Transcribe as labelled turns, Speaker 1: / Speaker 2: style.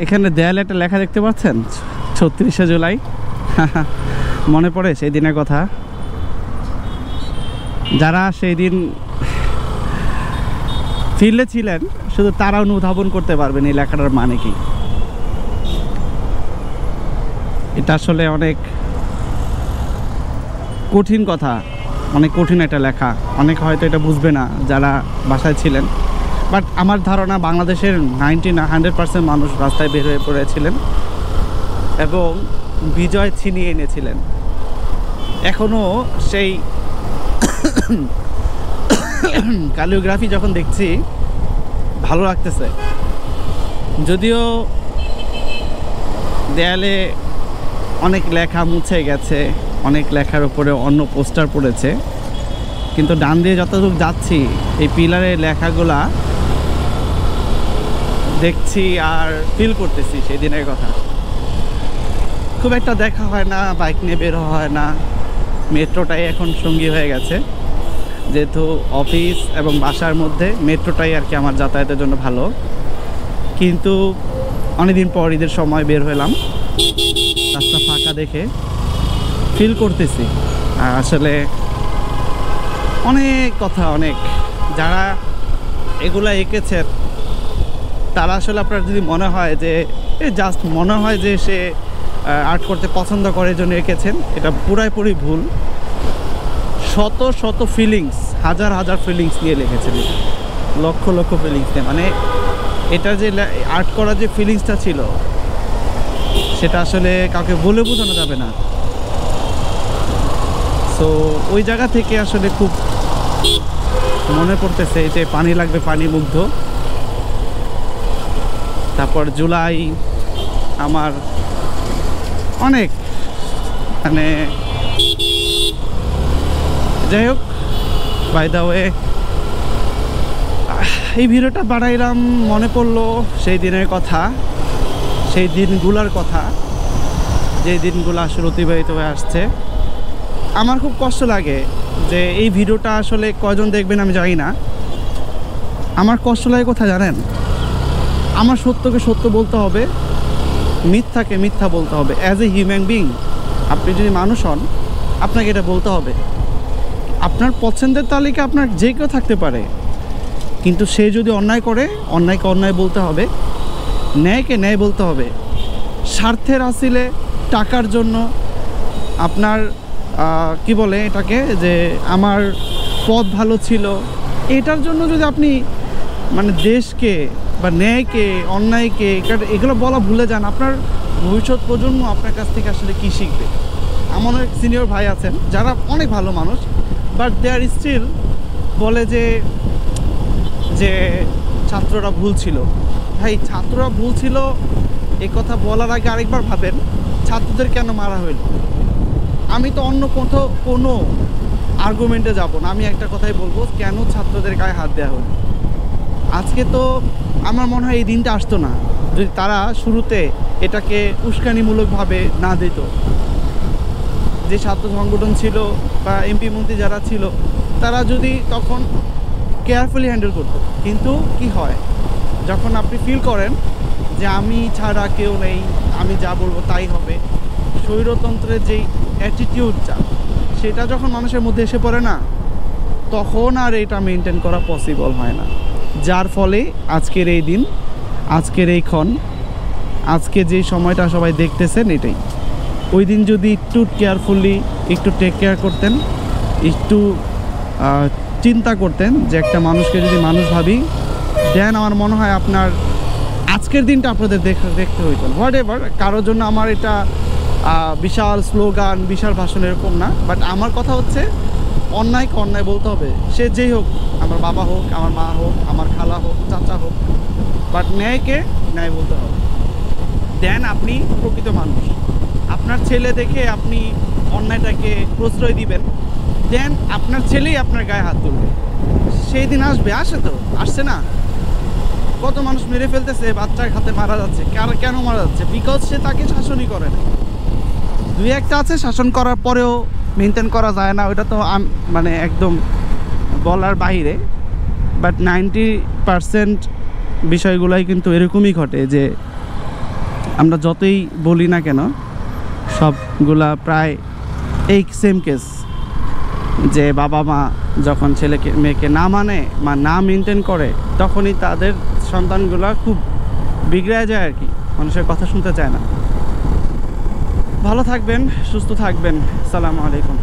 Speaker 1: এখানে দেয়ালে একটা লেখা দেখতে পাচ্ছেন, ৩৬শে জুলাই। মনে পড়ে সেই দিনের কথা। যারা সেই দিন ফিল্ডে ছিলেন শুধু তারা অনুধাবন করতে পারবেন এই লেখাটার মানে কি। এটা আসলে অনেক কঠিন কথা, অনেক কঠিন একটা লেখা। অনেক হয়তো এটা বুঝবে না যারা বাসায় ছিলেন, বাট আমার ধারণা বাংলাদেশের 100% মানুষ রাস্তায় বের হয়ে পড়েছিলেন এবং বিজয় ছিনিয়ে এনেছিলেন। এখনও সেই ক্যালিওগ্রাফি যখন দেখছি ভালো লাগতেছে। যদিও দেয়ালে অনেক লেখা মুছে গেছে, অনেক লেখার উপরে অন্য পোস্টার পড়েছে, কিন্তু ডান দিয়ে যতটুকু যাচ্ছি এই পিলারের লেখাগুলা দেখছি আর ফিল করতেছি সেই দিনের কথা। খুব একটা দেখা হয় না, বাইক নিয়ে বের হয় না। মেট্রোটাই এখন সঙ্গী হয়ে গেছে, যেহেতু অফিস এবং বাসার মধ্যে মেট্রোটাই আর কি আমার যাতায়াতের জন্য ভালো। কিন্তু অনেকদিন পর ঈদের সময় বের হলাম, রাস্তা ফাঁকা দেখে ফিল করতেছি আসলে অনেক কথা। অনেক যারা এগুলা এঁকেছেন তারা আসলে আপনার যদি মনে হয় যে জাস্ট মনে হয় যে সে আর্ট করতে পছন্দ করে জন্য এঁকেছেন, এটা পুরাপুরি ভুল। শত শত ফিলিংস, হাজার হাজার ফিলিংস নিয়ে লিখেছেন, লক্ষ লক্ষ ফিলিংস নিয়ে। মানে এটা যে আর্ট করার যে ফিলিংসটা ছিল সেটা আসলে কাউকে বলে বোঝানো যাবে না। সো ওই জায়গা থেকে আসলে খুব মনে পড়তেছে যে পানি লাগবে, পানি মুগ্ধ। তারপর জুলাই আমার অনেক মানে যাই হোক, বাই দ্য ওয়ে এই ভিডিওটা বানাইলাম, মনে পড়লো সেই দিনের কথা, সেই দিনগুলার কথা, যে দিনগুলো আসলে অতিবাহিত হয়ে আসছে। আমার খুব কষ্ট লাগে যে এই ভিডিওটা আসলে কয়জন দেখবেন আমি জানি না। আমার কষ্ট লাগে কোথায় জানেন? আমার সত্যকে সত্য বলতে হবে, মিথ্যাকে মিথ্যা বলতে হবে। অ্যাজ এ হিউম্যান বিং আপনি যদি মানুষ হন আপনাকে এটা বলতে হবে। আপনার পছন্দের তালিকা আপনার যে কেউ থাকতে পারে, কিন্তু সে যদি অন্যায় করে অন্যায়কে অন্যায় বলতে হবে, ন্যায়কে ন্যায় বলতে হবে। স্বার্থের আসিলে টাকার জন্য আপনার কি বলে এটাকে, যে আমার পথ ভালো ছিল, এটার জন্য যদি আপনি মানে দেশকে বা ন্যায়কে অন্যায়কে এগুলো বলা ভুলে যান, আপনার ভবিষ্যৎ প্রজন্ম আপনার কাছ থেকে আসলে কী শিখবে? আমার অনেক সিনিয়র ভাই আছেন যারা অনেক ভালো মানুষ, বাট দে আর স্টিল বলে যে ছাত্ররা ভুল ছিল। ভাই, ছাত্ররা ভুল ছিল এ কথা বলার আগে আরেকবার ভাবেন ছাত্রদের কেন মারা হইল। আমি তো অন্য কোনো আর্গুমেন্টে যাব না, আমি একটা কথাই বলবো, কেন ছাত্রদের গায়ে হাত দেওয়া হলো। আজকে তো আমার মনে হয় এই দিনটা আসতো না যদি তারা শুরুতে এটাকে উস্কানিমূলকভাবে না দিত। যে ছাত্র সংগঠন ছিল বা এমপি মন্ত্রী যারা ছিল তারা যদি তখন কেয়ারফুলি হ্যান্ডেল করতো। কিন্তু কি হয়, যখন আপনি ফিল করেন যে আমি ছাড়া কেউ নেই, আমি যা বলবো তাই হবে, স্বৈরতন্ত্রের যেই অ্যাটিটিউডটা সেটা যখন মানুষের মধ্যে এসে পড়ে না, তখন আর এটা মেনটেন করা পসিবল হয় না। যার ফলে আজকের এই দিন, আজকের এই ক্ষণ, আজকে যে সময়টা সবাই দেখতেছেন এটাই। ওই দিন যদি একটু কেয়ারফুলি একটু টেক কেয়ার করতেন, একটু চিন্তা করতেন যে একটা মানুষকে যদি মানুষ ভাবি, দেন আমার মনে হয় আপনার আজকের দিনটা আপনাদের দেখতে হইতো। হোয়াট এভার, কারোর জন্য আমার এটা বিশাল স্লোগান, বিশাল ভাষণ এরকম না, বাট আমার কথা হচ্ছে অন্যায়কে অন্যায় বলতে হবে। সে যেই হোক, আমার বাবা হোক, আমার মা হোক, আমার খালা হোক, চাচা হোক, বাট ন্যায়কে ন্যায় বলতে হবে। দেন আপনি প্রকৃত মানুষ। আপনার ছেলে দেখে আপনি অন্যায়টাকে প্রশ্রয় দিবেন, দেন আপনার ছেলেই আপনার গায়ে হাত তুলবে। সেই দিন আসবে, আসে তো, আসছে না? কত মানুষ মেরে ফেলতেছে, বাচ্চার হাতে মারা যাচ্ছে। কেন মারা যাচ্ছে? বিকজ সে তাকে শাসনই করে না। দুই একটা আছে শাসন করার পরেও মেনটেন করা যায় না, ওটা তো মানে একদম বলার বাইরে। বাট 90% বিষয়গুলাই কিন্তু এরকমই ঘটে যে আমরা যতই বলি না কেন সবগুলা প্রায় এই সেম কেস, যে বাবা মা যখন ছেলেকে মেয়েকে না মানে বা না মেনটেন করে তখনই তাদের সন্তানগুলা খুব বিগড়ে যায় আর কি, মানুষের কথা শুনতে চায় না। ভালো থাকবেন, সুস্থ থাকবেন। আসসালামু আলাইকুম।